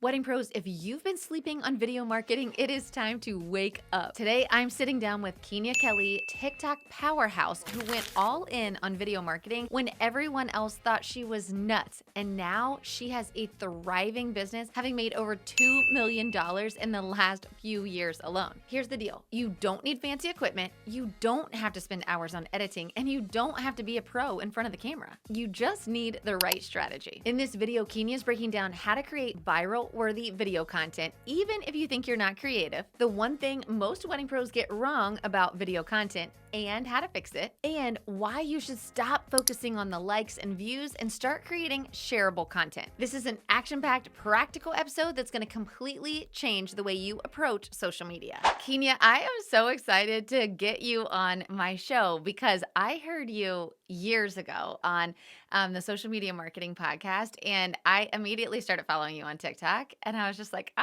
Wedding pros, if you've been sleeping on video marketing, it is time to wake up. Today, I'm sitting down with Keenya Kelly, TikTok powerhouse, who went all in on video marketing when everyone else thought she was nuts. And now she has a thriving business, having made over $2 million in the last few years alone. Here's the deal. You don't need fancy equipment, you don't have to spend hours on editing, and you don't have to be a pro in front of the camera. You just need the right strategy. In this video, Keenya is breaking down how to create viral-worthy video content, even if you think you're not creative, the one thing most wedding pros get wrong about video content, and how to fix it, and why you should stop focusing on the likes and views and start creating shareable content. This is an action-packed, practical episode that's going to completely change the way you approach social media. Keenya, I am so excited to get you on my show because I heard you years ago on the social media marketing podcast, and I immediately started following you on TikTok, and I was just like,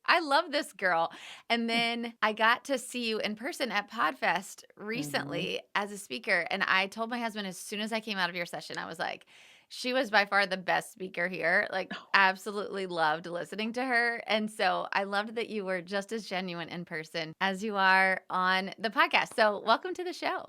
I love this girl. And then I got to see you in person at Podfest recently as a speaker. And I told my husband as soon as I came out of your session, I was like, she was by far the best speaker here. Like, absolutely loved listening to her. And so I loved that you were just as genuine in person as you are on the podcast. So welcome to the show.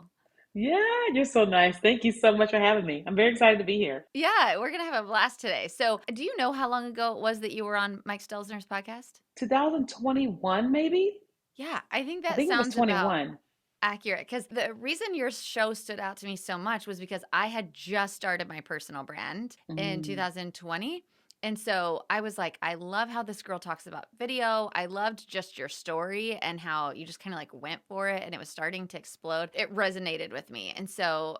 Yeah, you're so nice. Thank you so much for having me. I'm very excited to be here. Yeah, we're going to have a blast today. So do you know how long ago it was that you were on Mike Stelzner's podcast? 2021, maybe? Yeah, I think I that think it was sounds about 21. accurate, because the reason your show stood out to me so much was because I had just started my personal brand in Mm. 2020. And so I was like, I love how this girl talks about video. I loved just your story and how you just kind of like went for it and it was starting to explode. It resonated with me. And so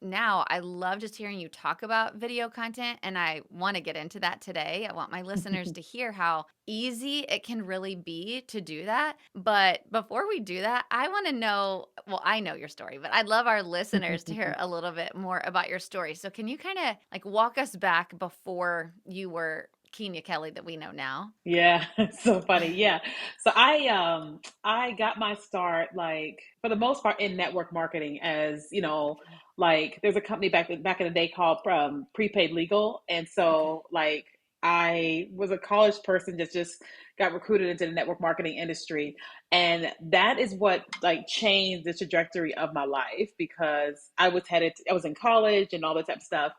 now I love just hearing you talk about video content, and I want to get into that today. I want my listeners to hear how easy it can really be to do that. But before we do that, I want to know, well, I know your story, but I'd love our listeners to hear a little bit more about your story. So can you kind of like walk us back before you were Keenya Kelly that we know now? Yeah, it's so funny. Yeah. So I got my start like for the most part in network marketing as, like there's a company back in the day called Prepaid Legal. And Okay. so like I was a college person that just got recruited into the network marketing industry. And that is what like changed the trajectory of my life because I was in college and all that type of stuff.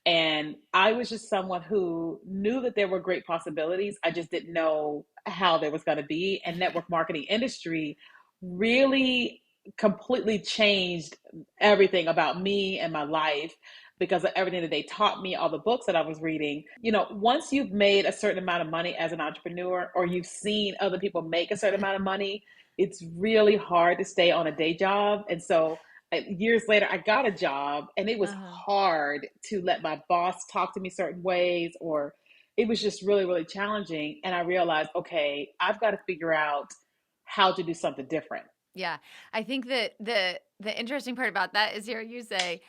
And I was just someone who knew that there were great possibilities. I just didn't know how there was going to be. And network marketing industry really completely changed everything about me and my life because of everything that they taught me, all the books that I was reading. Once you've made a certain amount of money as an entrepreneur or you've seen other people make a certain amount of money, it's really hard to stay on a day job. And so years later, I got a job and it was Uh-huh. hard to let my boss talk to me certain ways, or it was just really, really challenging. And I realized, okay, I've got to figure out how to do something different. Yeah. I think that the interesting part about that is here you say,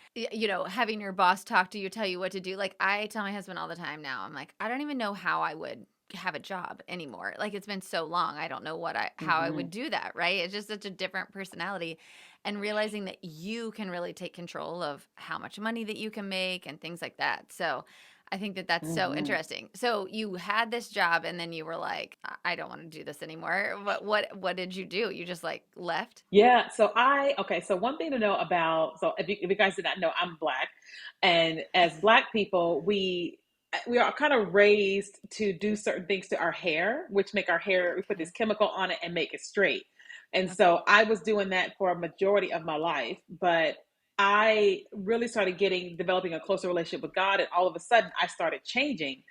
having your boss talk to you, tell you what to do. Like I tell my husband all the time now, I'm like, I don't even know how I would have a job anymore. Like it's been so long. I don't know how I would Hmm. do that, right? It's just such a different personality, and realizing that you can really take control of how much money that you can make and things like that. So I think that that's so Hmm. interesting. So you had this job and then you were like, I don't want to do this anymore. What did you do? You just like left? Yeah. Okay. So one thing to know about, so if you guys did not know, I'm Black. And as Black people, we are kind of raised to do certain things to our hair, which make our hair, we put this Okay. chemical on it and make it straight. And Okay. so I was doing that for a majority of my life, but I really started developing a closer relationship with God. And all of a sudden I started changing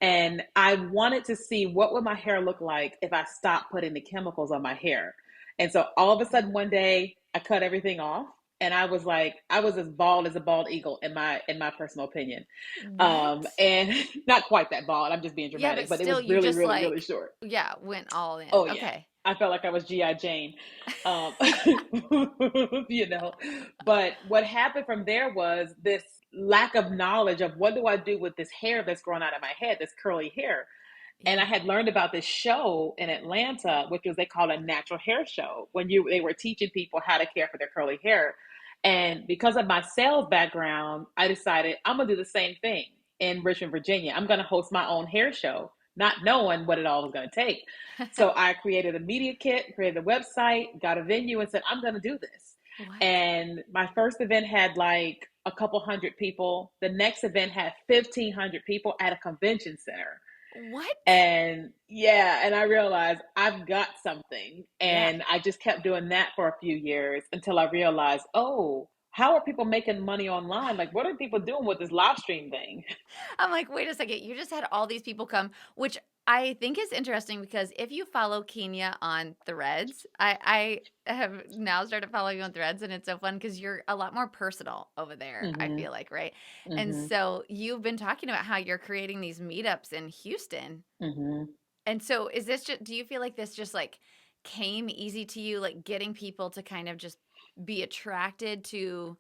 and I wanted to see what would my hair look like if I stopped putting the chemicals on my hair. And so all of a Okay. sudden one day I cut everything off and I was like, I was as bald as a bald eagle in my personal opinion. What? And not quite that bald. I'm just being Yeah, dramatic, but but it still was you really, just really, really like, short. yeah, went all in. Oh yeah. Okay. I felt like I was G.I. Jane. Um, you know, but what happened from there was this lack of knowledge of what do I do with this hair that's growing out of my head, this curly hair. And I Yeah. had learned about this show in Atlanta, which was they called a natural hair show, when they were teaching people how to care for their curly hair. And because of my sales background, I decided I'm gonna do the same thing in Richmond, Virginia. I'm gonna host my own hair show not knowing what it all was going to take. So I created a media kit, created a website, got a venue, and said, I'm going to do this. What? And my first event had like a couple hundred people. The next event had 1,500 people at a convention center. What? And yeah, and I realized I've got something. Yeah. And I just kept doing that for a few years until I realized, oh, how are people making money online? Like, what are people doing with this live stream thing? I'm like, wait a second, you just had all these people come, which I think is interesting because if you follow Kenya on Threads, I have now started following you on Threads, and it's so fun because you're a lot more personal over there, I Mm-hmm. feel like, right? And Mm-hmm. so you've been talking about how you're creating these meetups in Houston. Mm-hmm. And so is this just, do you feel like this just like came easy to you, like getting people to kind of just be attracted to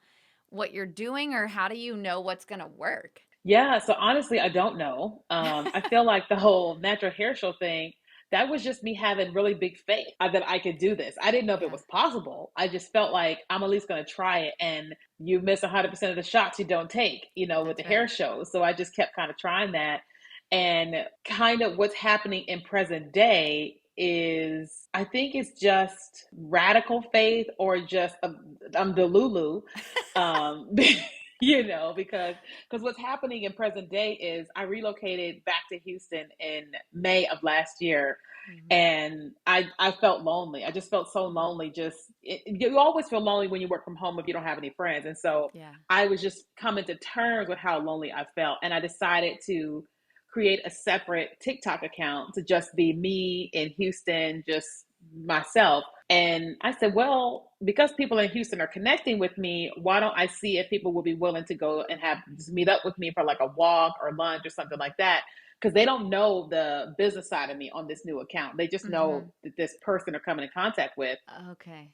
what you're doing, or how do you know what's going to work? Yeah, so honestly, I don't know. I feel like the whole natural hair show thing, that was just me having really big faith that I could do this. I didn't know if it Yeah, was possible. I just felt like I'm at least going to try it. And you miss 100% of the shots you don't take, with the that's hair right. shows. So I just kept kind of trying that. And kind of what's happening in present day is, I think it's just radical faith or just I'm Delulu. Um, because what's happening in present day is I relocated back to Houston in May of last year, Mhm. and I felt lonely. I just felt so Mhm. lonely. You always feel lonely when you work from home if you don't have any friends, and so Yeah. I was just coming to terms with how lonely I felt, and I decided to create a separate TikTok account to just be me in Houston, just myself. And I said, well, because people in Houston are connecting with me, why don't I see if people will be willing to go and have just meet up with me for like a walk or lunch or something like that? Because they don't know the business side of me on this new account. They just know Mhm. that this person are coming in contact with. Okay.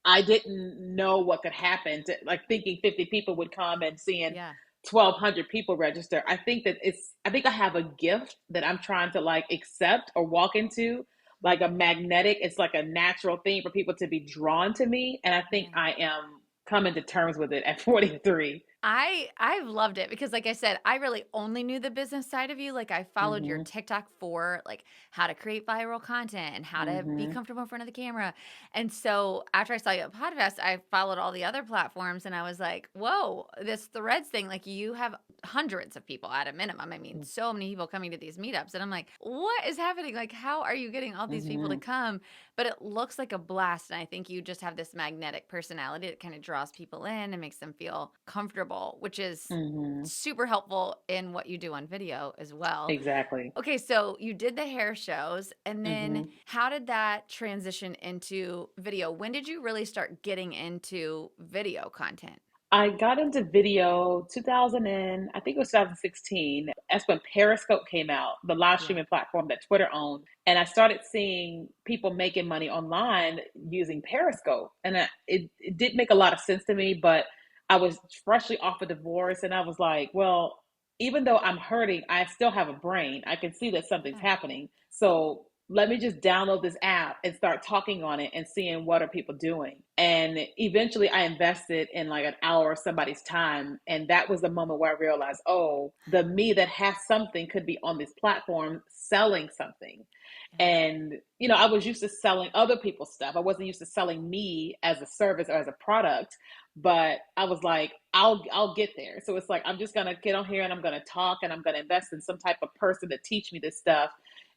I didn't know what could happen to like thinking 50 people would come and seeing Yeah. 1,200 people register. I think I have a gift that I'm trying to like accept or walk into, like a Mhm. magnetic. It's like a natural thing for people to be drawn to me. And I think Yeah. I am coming to terms with it at 43. I've loved it because like I said, I really only knew the business side of you. Like I followed your Mm-hmm. TikTok for like how to create viral content and how to be Mm-hmm. comfortable in front of the camera. And so after I saw you at Podfest, I followed all the other platforms and I was like, whoa, this Threads thing, like you have hundreds of people at a minimum. I mean, so many people coming to these meetups. And I'm like, what is happening? Like, how are you getting all these people to Mm-hmm. come? But it looks like a blast. And I think you just have this magnetic personality that kind of draws people in and makes them feel comfortable, which is Mm-hmm. super helpful in what you do on video as well. Exactly. Okay, so you did the hair shows, and then Mm-hmm. how did that transition into video? When did you really start getting into video content? I got into video 2000 and I think it was 2016. That's when Periscope came out, the live Yeah. streaming platform that Twitter owned. And I started seeing people making money online using Periscope. And it did make a lot of sense to me, but I was freshly off a divorce and I was like, well, even though I'm hurting, I still have a brain. I can see that something's Yeah. happening. So let me just download this app and start talking on it and seeing what are people doing. And eventually I invested in like an hour of somebody's time. And that was the moment where I realized, oh, the me that has something could be on this platform selling something. Yeah. And I was used to selling other people's stuff. I wasn't used to selling me as a service or as a product, but I was like, I'll get there. So it's like I'm just gonna get on here and I'm gonna talk and I'm gonna invest in some type of person to teach me this stuff.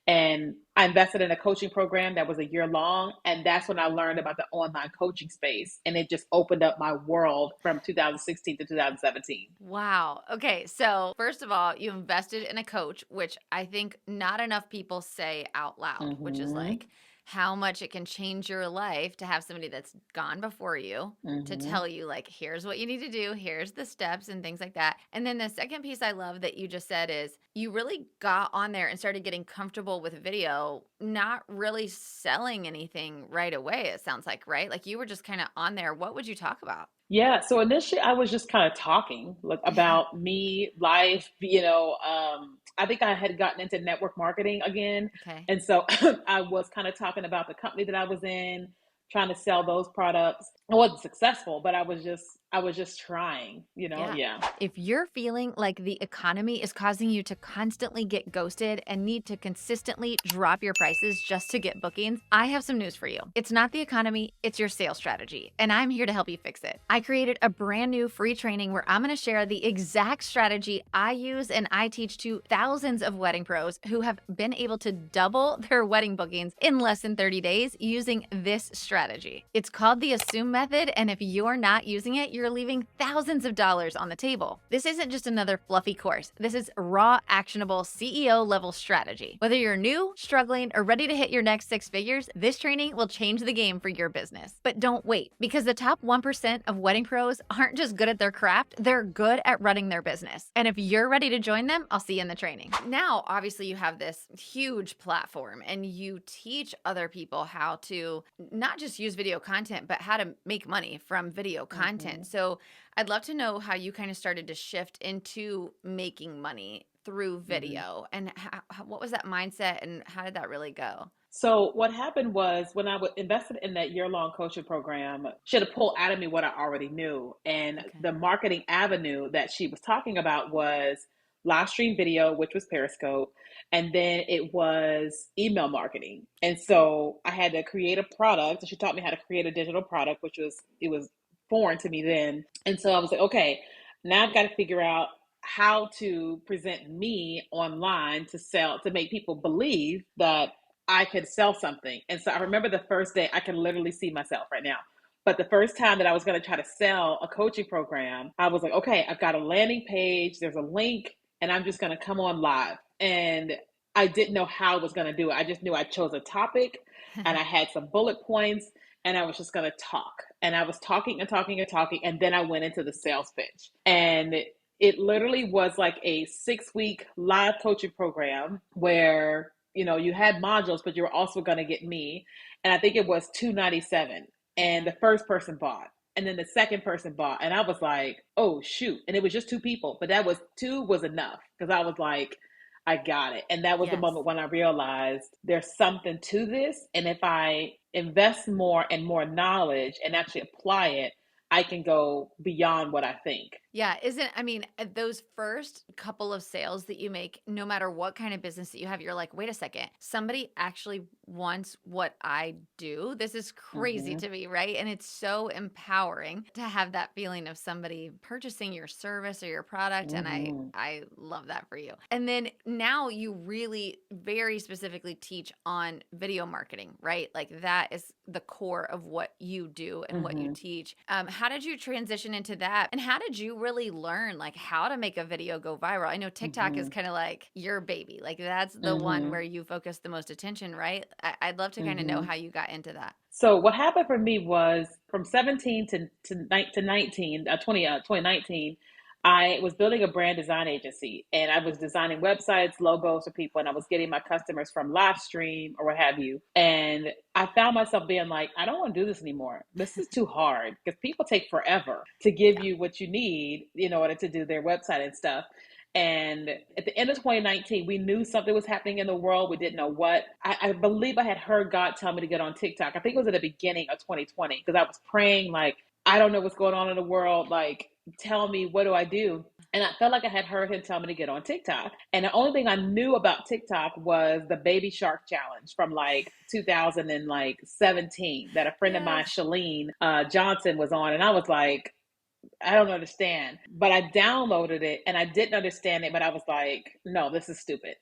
And I invested in a coaching program that was a year long, and that's when I learned about the online coaching space, and it just opened up my world from 2016 to 2017. Wow. Okay. So, first of all, you invested in a coach, which I think not enough people say out loud, which is Mm-hmm. like how much it can change your life to have somebody that's gone before you to Mm-hmm. tell you, like, here's what you need to do, here's the steps, and things like that. And then the second piece I love that you just said is you really got on there and started getting comfortable with video, not really selling anything right away, it sounds like, right? Like you were just kind of on there. What would you talk about? Yeah, so initially I was just kind of talking like about me, life, I think I had gotten into network marketing again. Okay. And so I was kind of talking about the company that I was in, trying to sell those products. I wasn't successful, but I was just trying, Yeah. Yeah. If you're feeling like the economy is causing you to constantly get ghosted and need to consistently drop your prices just to get bookings, I have some news for you. It's not the economy, it's your sales strategy, and I'm here to help you fix it. I created a brand new free training where I'm going to share the exact strategy I use and I teach to thousands of wedding pros who have been able to double their wedding bookings in less than 30 days using this strategy. It's called the Assume Method, and if you're not using it, you're leaving thousands of dollars on the table. This isn't just another fluffy course. This is raw, actionable CEO level strategy. Whether you're new, struggling, or ready to hit your next six figures, this training will change the game for your business. But don't wait, because the top 1% of wedding pros aren't just good at their craft, they're good at running their business. And if you're ready to join them, I'll see you in the training. Now, obviously, you have this huge platform and you teach other people how to not just use video content, but how to make money from video content. So I'd love to know how you kind of started to shift into making money through video and what was that mindset and how did that really go? So what happened was when invested in that year-long coaching program, she had to pull out of me what I already knew. And Okay. the marketing avenue that she was talking about was live stream video, which was Periscope, and then it was email marketing. And so I had to create a product. And she taught me how to create a digital product, it was foreign to me then. And so I was like, okay, now I've got to figure out how to present me online to sell, to make people believe that I could sell something. And so I remember the first day, I can literally see myself right now. But the first time that I was going to try to sell a coaching program, I was like, okay, I've got a landing page, there's a link, and I'm just going to come on live. And I didn't know how I was going to do it. I just knew I chose a topic and I had some bullet points and I was just going to talk. And I was talking and talking and talking. And then I went into the sales pitch. And it literally was like a 6-week live coaching program where you had modules, but you were also going to get me. And I think it was $297. And the first person bought. And then the second person bought. And I was like, oh, shoot. And it was just two people. But two was enough. Because I was like, I got it. And that was the Yes. moment when I realized there's something to this. And if I invest more and more knowledge and actually apply it, I can go beyond what I think. Yeah, those first couple of sales that you make, no matter what kind of business that you have, you're like, wait a second, somebody actually wants what I do. This is crazy Mm-hmm. to me, right? And it's so empowering to have that feeling of somebody purchasing your service or your product. And Mm-hmm. I love that for you. And then now you really very specifically teach on video marketing, right? Like that is the core of what you do and what you Mm-hmm. teach. How did you transition into that? And how did you really learn like how to make a video go viral? I know TikTok is Mm-hmm. kind of like your baby. Like that's the one Mm-hmm. where you focus the most attention, right? I'd love to kind of know Mm-hmm. how you got into that. So what happened for me was from 17 to 19, 2019, I was building a brand design agency and I was designing websites, logos for people, and I was getting my customers from live stream or what have you. And I found myself being like, I don't want to do this anymore. This is too hard because people take forever to give Yeah. you what you need in order to do their website and stuff. And at the end of 2019, we knew something was happening in the world. We didn't know what. I believe I had heard God tell me to get on TikTok. I think it was at the beginning of 2020 because I was praying, like, I don't know what's going on in the world. Like, tell me, what do I do? And I felt like I had heard him tell me to get on TikTok. And the only thing I knew about TikTok was the Baby Shark Challenge from like 2017 that a friend of mine, Yes. Shalene Johnson, was on. And I was like, I don't understand. But I downloaded it and I didn't understand it, but I was like, no, this is stupid.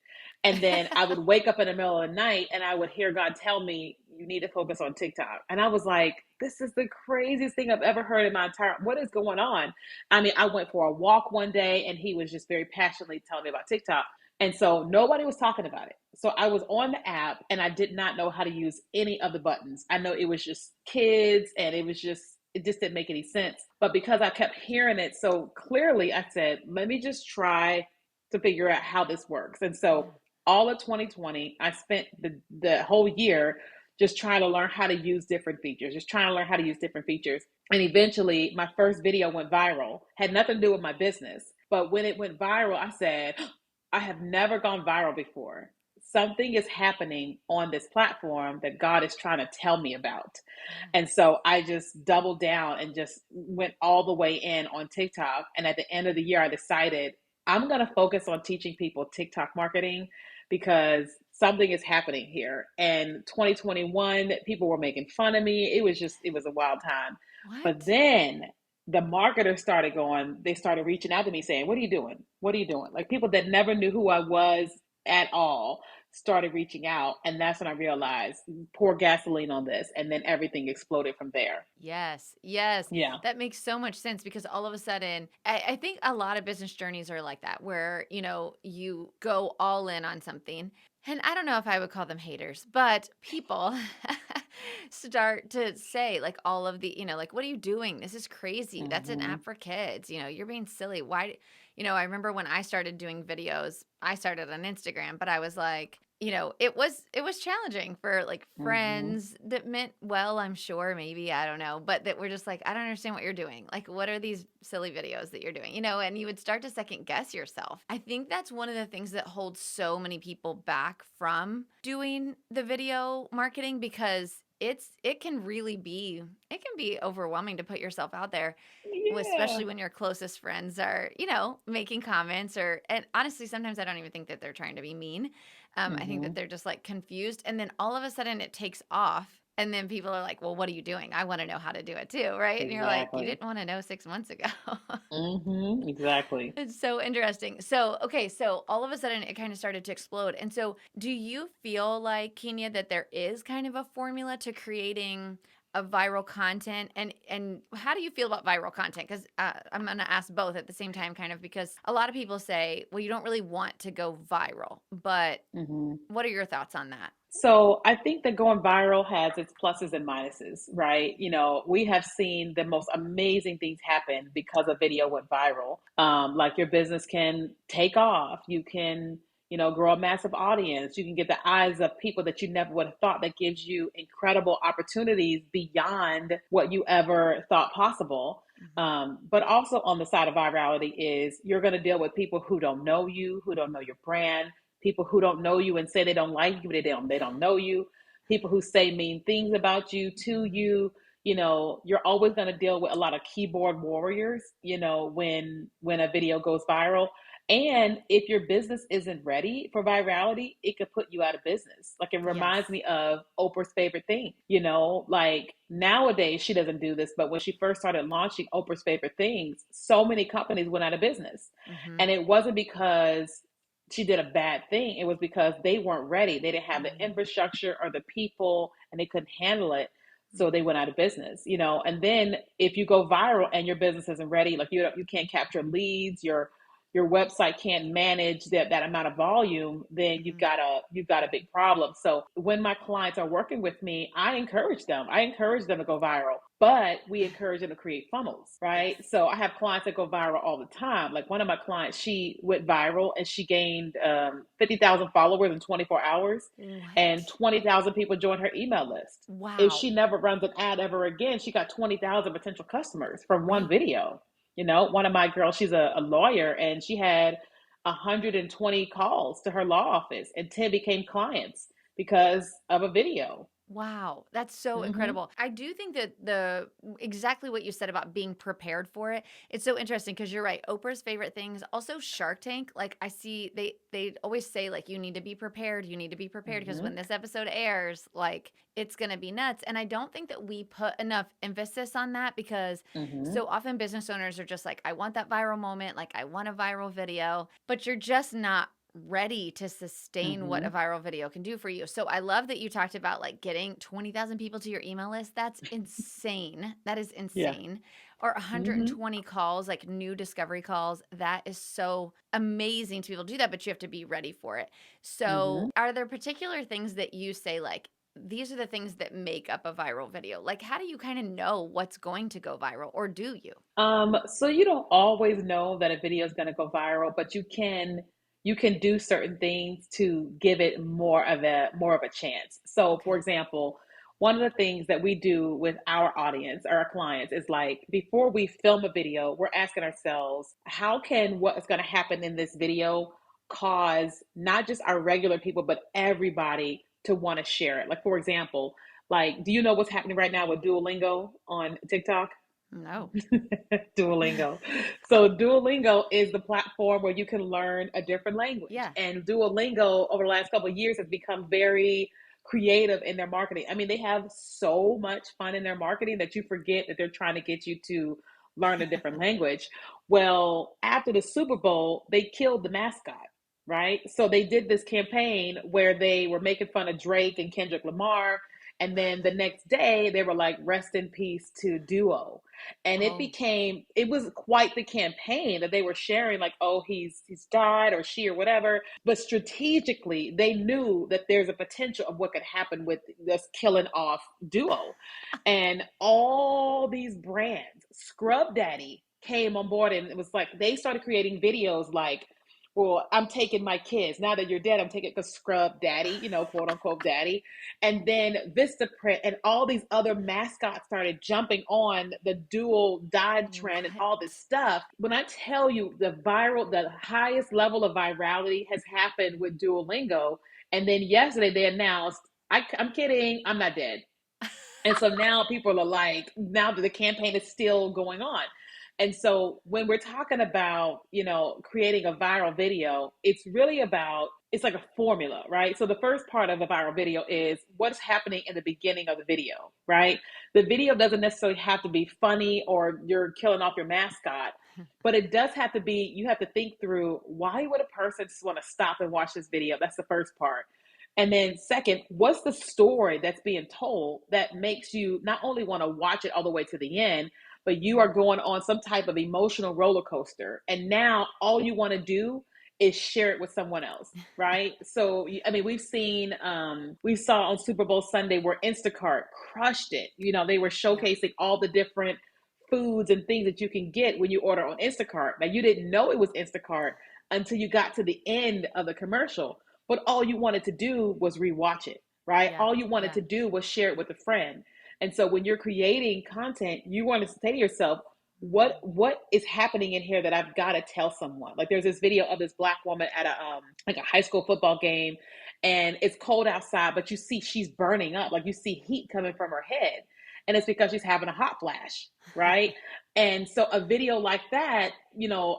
And then I would wake up in the middle of the night and I would hear God tell me, you need to focus on TikTok. And I was like, this is the craziest thing I've ever heard in my entire, what is going on? I mean, I went for a walk one day and he was just very passionately telling me about TikTok. And so nobody was talking about it. So I was on the app and I did not know how to use any of the buttons. I know it was just kids and it just didn't make any sense. But because I kept hearing it so clearly, I said, let me just try to figure out how this works. And Yeah. so all of 2020, I spent the whole year just trying to learn how to use different features, just trying to learn how to use different features. And eventually, my first video went viral, had nothing to do with my business. But when it went viral, I said, I have never gone viral before. something is happening on this platform that God is trying to tell me about. And Yes. so I just doubled down and just went all the way in on TikTok. And at the end of the year, I decided I'm going to focus on teaching people TikTok marketing because something is happening here. And 2021, people were making fun of me. It was a wild time. But What? then the marketers started going, they started reaching out to me saying, "What are you doing? What are you doing?" Like people that never knew who I was at all started reaching out. And that's when I realized pour gasoline on this. And then everything exploded from there. Yes, yes. Yeah. That makes so much sense because all of a sudden, I think a lot of business journeys are like that, where, you go all in on something. And I don't know if I would call them haters, but people start to say, like, all of the, like, what are you doing? This is crazy. That's an Mm-hmm. app for kids. You're being silly. Why? I remember when I started doing videos, I started on Instagram, but I was like, it was challenging for like Mm-hmm. friends that meant well, I'm sure, maybe, I don't know, but that were just like, I don't understand what you're doing. Like, what are these silly videos that you're doing? And you would start to second guess yourself. I think that's one of the things that holds so many people back from doing the video marketing because it can be overwhelming to put yourself out there, Yeah. especially when your closest friends are, making comments and honestly, sometimes I don't even think that they're trying to be mean. I think that Mm-hmm. they're just like confused. And then all of a sudden it takes off. And then people are like, well, what are you doing? I want to know how to do it too. Right. And you're like, you Exactly. didn't want to know 6 months ago. Mm-hmm. Exactly. It's so interesting. So, okay, so all of a sudden it kind of started to explode. And so, do you feel like, Kenya, that there is kind of a formula to creating a viral content? And how do you feel about viral content? Because I'm going to ask both at the same time, kind of, because a lot of people say, well, you don't really want to go viral. But Mm-hmm. what are your thoughts on that? So I think that going viral has its pluses and minuses, right? We have seen the most amazing things happen because a video went viral. Like your business can take off. You can, grow a massive audience. You can get the eyes of people that you never would have thought. That gives you incredible opportunities beyond what you ever thought possible. Hmm. But also on the side of virality is you're going to deal with people who don't know you, who don't know your brand, people who don't know you and say they don't like you, they don't know you, people who say mean things about you to Hmm. you. You're always going to deal with a lot of keyboard warriors, when a video goes viral. And if your business isn't ready for virality, it could put you out of business. Like it reminds Yes. me of Oprah's favorite thing, like nowadays she doesn't do this, but when she first started launching Oprah's favorite things, so many companies went out of business. Hmm. And it wasn't because she did a bad thing. It was because they weren't ready. They didn't have the Hmm. infrastructure or the people, and they couldn't handle it. So they Hmm. went out of business. And then if you go viral and your business isn't ready, like you can't capture leads, your website can't manage that amount of volume, then you've Hmm. got a big problem. So when my clients are working with me, I encourage them. I encourage them to go viral, but we encourage them to create funnels, Yes. right? So I have clients that go viral all the time. Like one of my clients, she went viral and she gained 50,000 followers in 24 hours, and What? 20,000 people joined her email list. If Wow. she never runs an ad ever again, she got 20,000 potential customers from one Wow. video. One of my girls, she's a lawyer, and she had 120 calls to her law office, and 10 became clients because of a video. Wow, that's so Hmm. incredible. I do think that the exactly what you said about being prepared for it. It's so interesting because you're right. Oprah's favorite things, also Shark Tank. Like I see they always say like you need to be prepared. You need to be prepared because when Hmm. this episode airs, like it's going to be nuts. And I don't think that we put enough emphasis on that because Hmm. so often business owners are just like I want that viral moment, like I want a viral video, but you're just not ready to sustain what Hmm. a viral video can do for you. So I love that you talked about like getting 20,000 people to your email list. That's insane. That is Yeah. insane. Or Hmm. 120 calls, like new discovery calls. That is so amazing to be able to do that, but you have to be ready for it. Hmm. So, are there particular things that you say, like, these are the things that make up a viral video? Like, how do you kind of know what's going to go viral, or do you? So you don't always know that a video is going to go viral, but you can do certain things to give it more of a chance. So, for Okay. example, one of the things that we do with our audience or our clients is like before we film a video, we're asking ourselves, how can what is going to happen in this video cause not just our regular people, but everybody to want to share it. Like, for example, like, do you know what's happening right now with Duolingo on TikTok? No. Duolingo. So Duolingo is the platform where you can learn a different language. Yeah. And Duolingo over the last couple of years has become very creative in their marketing. I mean, they have so much fun in their marketing that you forget that they're trying to get you to learn a different language. Well, after the Super Bowl, they killed the mascot, right? So they did this campaign where they were making fun of Drake and Kendrick Lamar. And then the next day, they were like, rest in peace to Duo. And Oh. it was quite the campaign that they were sharing, like, oh, he's died, or she, or whatever. But strategically, they knew that there's a potential of what could happen with this killing off Duo. And all these brands, Scrub Daddy came on board, and it was like they started creating videos like, well, I'm taking my kids. Now that you're dead, I'm taking the Scrub Daddy, quote unquote daddy. And then Vistaprint and all these other mascots started jumping on the dual dive trend and all this What? stuff. When I tell you the highest level of virality has happened with Duolingo. And then yesterday they announced, I'm kidding, I'm not dead. And so now people are like, now that the campaign is still going on. And so when we're talking about, creating a viral video, it's really about, it's like a formula, right? So the first part of a viral video is what's happening in the beginning of the video, right? The video doesn't necessarily have to be funny or you're killing off your mascot, but it does have to be, you have to think through, why would a person just want to stop and watch this video? That's the first part. And then second, what's the story that's being told that makes you not only want to watch it all the way to the end, but you are going on some type of emotional roller coaster. And now all you want to do is share it with someone else, right? So, I mean, we saw on Super Bowl Sunday where Instacart crushed it. They were Yeah. showcasing all the different foods and things that you can get when you order on Instacart. Now, you didn't know it was Instacart until you got to the end of the commercial, but all you wanted to do was rewatch it, right? Yeah. All you wanted Yeah. to do was share it with a friend. And so when you're creating content, you want to say to yourself, what is happening in here that I've got to tell someone? Like, there's this video of this Black woman at a high school football game, and it's cold outside, but you see she's burning up, like you see heat coming from her head, and it's because she's having a hot flash, right? And so a video like that,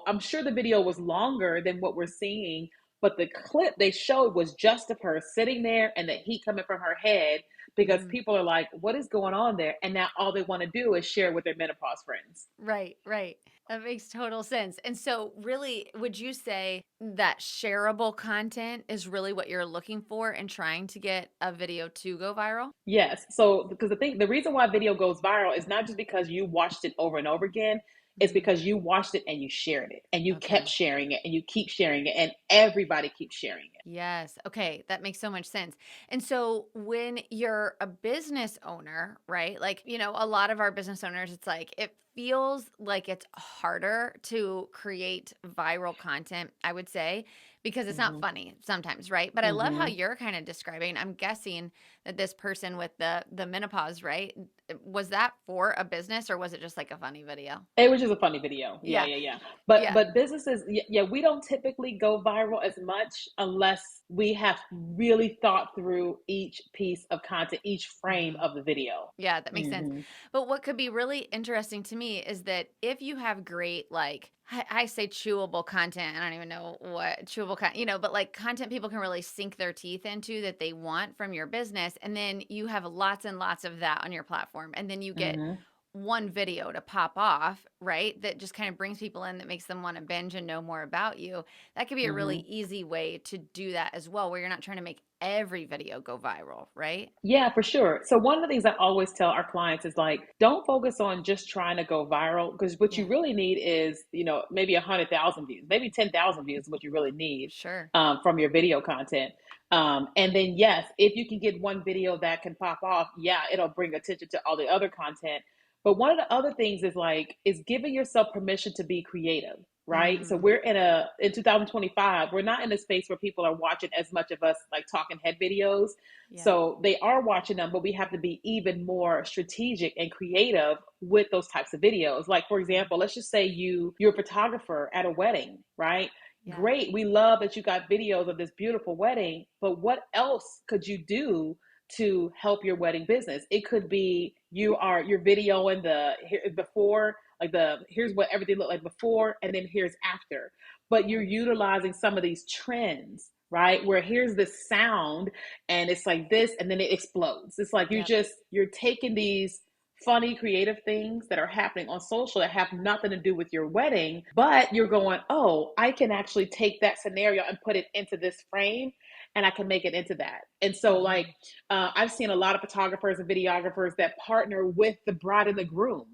I'm sure the video was longer than what we're seeing, but the clip they showed was just of her sitting there and the heat coming from her head, because Mm. people are like, what is going on there? And now all they want to do is share with their menopause friends. Right, right. That makes total sense. And so, really, would you say that shareable content is really what you're looking for in trying to get a video to go viral? Yes. So, because the reason why video goes viral is not just because you watched it over and over again. It's Mhm. because you watched it and you shared it and you kept Okay. sharing it and you keep sharing it and everybody keeps sharing it. Yes. Okay. That makes so much sense. And so when you're a business owner, right? Like, a lot of our business owners, it's like it feels like it's harder to create viral content, I would say, because it's not Mm-hmm. funny sometimes, right? But I love how Mm-hmm. you're kind of describing. I'm guessing that this person with the menopause, right? Was that for a business or was it just like a funny video? It was just a funny video. Yeah, Yeah. yeah, yeah. But Yeah. but businesses, yeah, we don't typically go viral as much unless we have really thought through each piece of content, each frame Mhm. of the video. Yeah, that makes sense. Hmm. But what could be really interesting to me is that if you have great, like, I say chewable content, I don't even know what chewable content, but like content people can really sink their teeth into that they want from your business. And then you have lots and lots of that on your platform. And then you get Hmm. one video to pop off, right? That just kind of brings people in, that makes them want to binge and know more about you. That could be a really Hmm. easy way to do that as well, where you're not trying to make every video go viral, right? Yeah, for sure. So one of the things I always tell our clients is like, don't focus on just trying to go viral, because what you Yeah, really need is, maybe 100,000 views, maybe 10,000 views is what you really need sure. from your video content. And then yes, if you can get one video that can pop off, yeah, it'll bring attention to all the other content. But one of the other things is giving yourself permission to be creative, right? So Mm, we're in 2025, we're not in a space where people are watching as much of us like talking head videos. yeah. So they are watching them, but we have to be even more strategic and creative with those types of videos. Like, for example, let's just say you're a photographer at a wedding, right? Yeah. Great. We love that you got videos of this beautiful wedding, but what else could you do to help your wedding business? It could be you're videoing the before, like the here's what everything looked like before, and then here's after. But you're Yeah. utilizing some of these trends, right? Where here's this sound and it's like this, and then it explodes. It's like Yep. you're taking these funny creative things that are happening on social that have nothing to do with your wedding, but you're going, oh, I can actually take that scenario and put it into this frame, and I can make it into that. And so like Mhm. I've seen a lot of photographers and videographers that partner with the bride and the groom,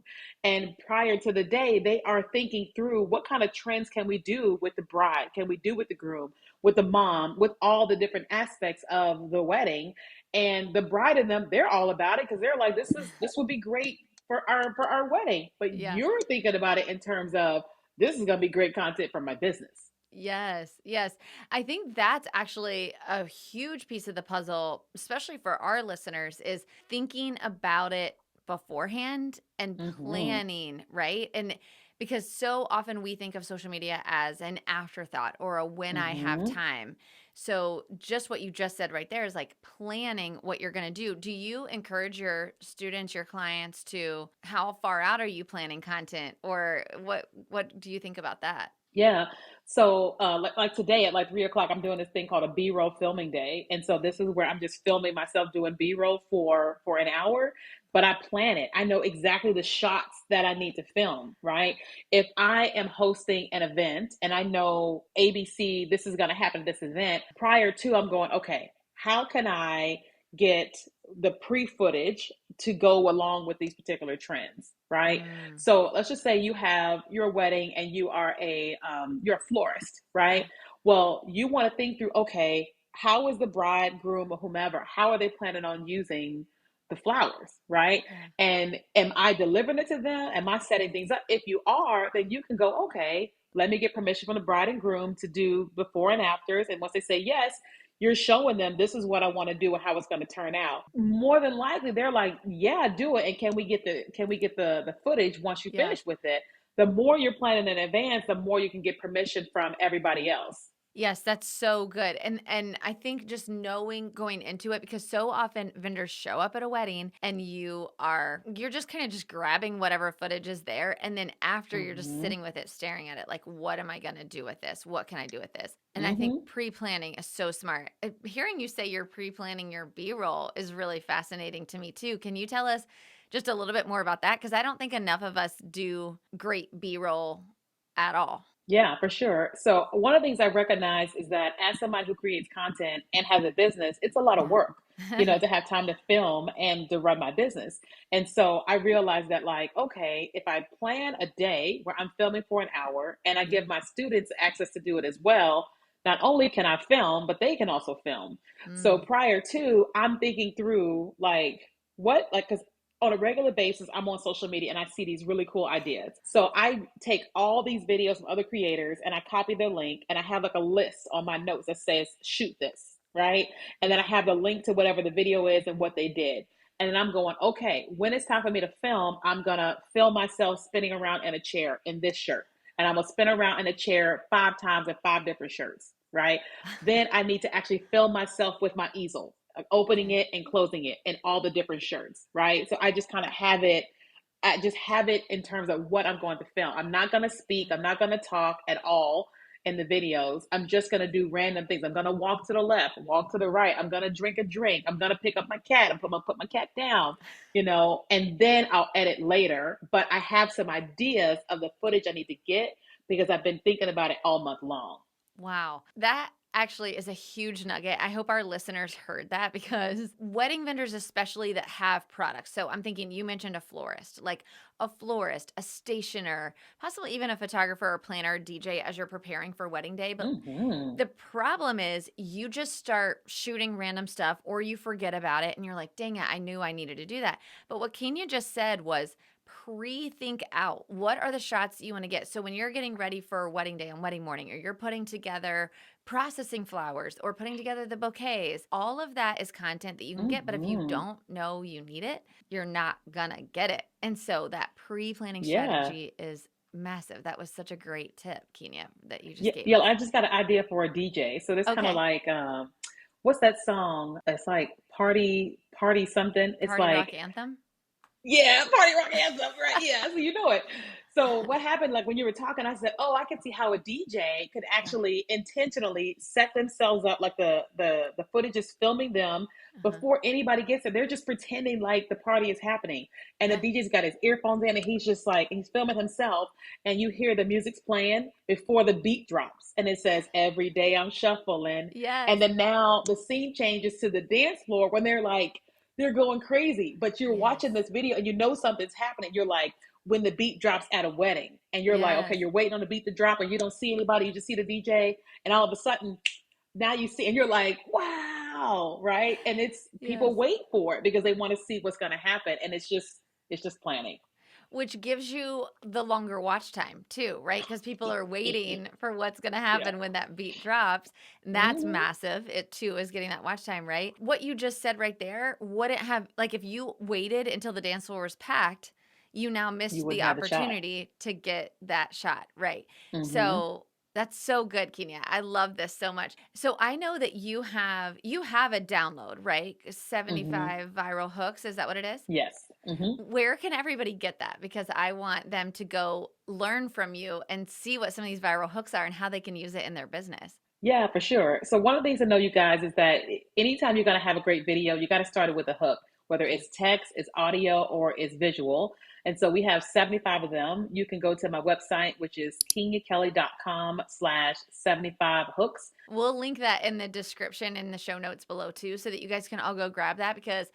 and prior to the day they are thinking through what kind of trends can we do with the bride, can we do with the groom, with the mom, with all the different aspects of the wedding. And the bride and them, they're all about it because they're like, this would be great for our wedding. But Yeah. you're thinking about it in terms of this is going to be great content for my business. Yes, yes. I think that's actually a huge piece of the puzzle, especially for our listeners, is thinking about it beforehand and Mm-hmm. planning, right? And because so often we think of social media as an afterthought or a when I have Mm-hmm. time. So just what you just said right there is like planning what you're going to do. Do you encourage your students, your clients to how far out are you planning content or what do you think about that? Yeah. So, like today at like 3 o'clock, I'm doing this thing called a B-roll filming day, and so this is where I'm just filming myself doing B-roll for an hour. But I plan it. I know exactly the shots that I need to film. Right. If I am hosting an event and I know ABC, this is going to happen at this event. Prior to, I'm going, okay, how can I get the pre-footage to go along with these particular trends? Right. Mm, So let's just say you have your wedding and you're a florist, right? yeah. Well, you want to think through, okay, how is the bride, groom, or whomever, how are they planning on using the flowers, right? Yeah. And am I delivering it to them? Am I setting things up? If you are, then you can go, okay, let me get permission from the bride and groom to do before and afters. And once they say yes, you're showing them this is what I want to do and how it's going to turn out. More than likely, they're like, "Yeah, do it." And can we get the footage once you Yeah. finish with it? The more you're planning in advance, the more you can get permission from everybody else. Yes, that's so good. And I think just knowing going into it because so often vendors show up at a wedding and you're just kind of just grabbing whatever footage is there and then after you're just Mm-hmm. sitting with it staring at it like what am I going to do with this? What can I do with this? And I think Mm-hmm. pre-planning is so smart. Hearing you say you're pre-planning your B-roll is really fascinating to me too. Can you tell us just a little bit more about that because I don't think enough of us do great B-roll at all. Yeah, for sure. So one of the things I recognize is that as somebody who creates content and has a business, it's a lot of work, Yeah. to have time to film and to run my business. And so I realized that like, okay, if I plan a day where I'm filming for an hour and I give Yeah. my students access to do it as well, not only can I film, but they can also film. So Mm, prior to, I'm thinking through like what like because on a regular basis, I'm on social media and I see these really cool ideas. So I take all these videos from other creators and I copy their link and I have like a list on my notes that says, shoot this, right? And then I yeah. have the link to whatever the video is and what they did. And then I'm going, okay, when it's time for me to film, I'm going to film myself spinning around in a chair in this shirt. And I'm going to spin around in a chair 5 times in 5 different shirts, right? Then I need to actually film myself with my easel, opening Okay. it and closing it in all the different shirts, right? So I just kind of have it. I just have it in terms of what I'm going to film. I'm not going to speak. Yeah. I'm not going to talk at all in the videos. I'm just going to do random things. I'm going to walk to the left, walk to the right. I'm going to drink a drink. I'm going to pick up my cat and put my cat down, and then I'll edit later. But I have some ideas of the footage I need to get because I've been thinking about it all month long. Wow. That actually is a huge nugget. I hope our listeners heard that because wedding vendors, especially that have products. So I'm thinking you mentioned a florist, a stationer, possibly even a photographer or planner, DJ as you're preparing for wedding day. But Mm-hmm. the problem is you just start shooting random stuff or you forget about it and you're like, dang it, I knew I needed to do that. But what Kenya just said was pre-think out what are the shots you want to get. So when you're getting ready for wedding day and wedding morning, or you're putting together processing flowers or putting together the bouquets, all of that is content that you can get. But if you Mm-hmm. don't know you need it, you're not gonna get it. And so that pre-planning Yeah. strategy is Massive. That was such a great tip, Keenya, that you just Yeah, gave yeah, us. I just got an idea for a DJ. So this kind of Okay. like what's that song? It's like party something. It's Party rock like anthem? yeah, party rock anthem, right? Yeah, so you know it. So what happened, like when you were talking, I said, "Oh, I can see how a DJ could Yeah. actually intentionally set themselves up, like the footage is filming them Uh-huh. before anybody gets there. They're just pretending like the party is happening, and the Yeah. DJ's got his earphones in, and he's just like he's filming himself, and you hear the music's playing before the beat drops, and it says, "Every day I'm shuffling," and Yes. then now the scene changes to the dance floor when they're going crazy, but you're Yes. watching this video and you know something's happening. You're like, when the beat drops at a wedding, and you're like, okay, Yes. you're waiting on the beat to drop, and you don't see anybody, you just see the DJ, and all of a sudden, now you see, and you're like, wow, right? And it's Yes. people wait for it because they want to see what's going to happen, and it's just planning. Which gives you the longer watch time too, right? Because people are waiting for what's going to Yeah. happen when that beat drops. And that's Hmm. massive. It too is getting that watch time, right? What you just said right there, wouldn't have, like, if you waited until the dance floor was packed, you now You missed the wouldn't have the shot. opportunity to get that shot, right? Hmm. So that's so good, Kenya. I love this so much. So I know that you have a download, right? Hmm. 75 viral hooks. Is that what it is? Yes. Hmm. Where can everybody get that? Because I want them to go learn from you and see what some of these viral hooks are and how they can use it in their business. Yeah, for sure. So one of the things to know, you guys, is that anytime you're going to have a great video, you got to start it with a hook, whether Okay. it's text, it's audio, or it's visual. And so we have 75 of them. You can go to my website, which is kenyakelly.com/75 hooks. We'll link that in the description in the show notes below too, so that you guys can all go grab that because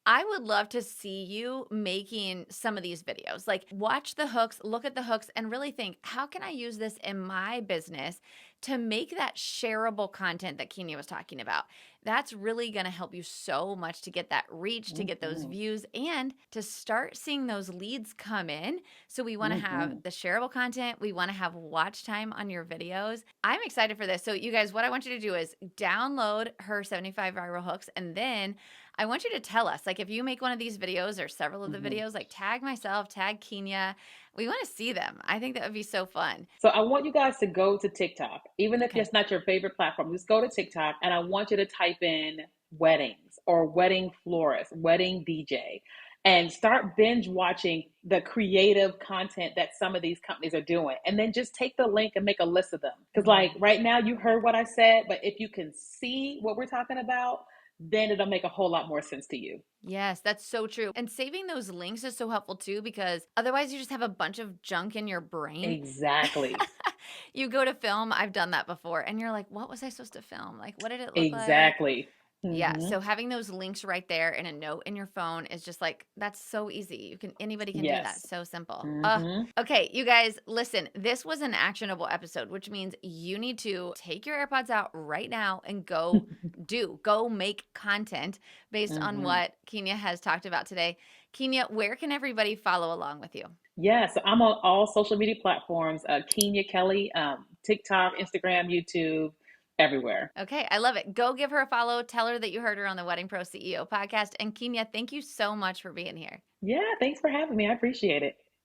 I would love to see you making some of these videos. Like, watch the hooks, look at the hooks, and really think, how can I use this in my business to make that shareable content that Keenya was talking about? That's really going to help you so much to get that reach, to get those Hmm. views, and to start seeing those leads come in. So, we want to have Hmm. the shareable content. We want to have watch time on your videos. I'm excited for this. So, you guys, what I want you to do is download her 75 viral hooks, and then I want you to tell us, like, if you make one of these videos or several of the Hmm. videos, like, tag myself, tag Keenya. We want to see them. I think that would be so fun. So I want you guys to go to TikTok, even if Okay. it's not your favorite platform. Just go to TikTok, and I want you to type in weddings or wedding florist, wedding DJ, and start binge watching the creative content that some of these companies are doing. And then just take the link and make a list of them. Because, like, Mm. right now, you heard what I said, but if you can see what we're talking about, then it'll make a whole lot more sense to you. Yes, that's so true. And saving those links is so helpful too, because otherwise you just have a bunch of junk in your brain. Exactly. You go to film, I've done that before, and you're like, what was I supposed to film? Like, what did it look like? Exactly. Yeah, Hmm. so having those links right there in a note in your phone is just like, that's so easy. Anybody can do that. Yes. So simple. Hmm. Okay, you guys, listen, this was an actionable episode, which means you need to take your AirPods out right now and go make content based on Hmm. what Keenya has talked about today. Keenya, where can everybody follow along with you? Yeah, so I'm on all social media platforms, Keenya Kelly, TikTok, Instagram, YouTube, everywhere. Okay, I love it. Go give her a follow. Tell her that you heard her on the Wedding Pro CEO podcast. And Keenya, thank you so much for being here. Yeah, thanks for having me. I appreciate it.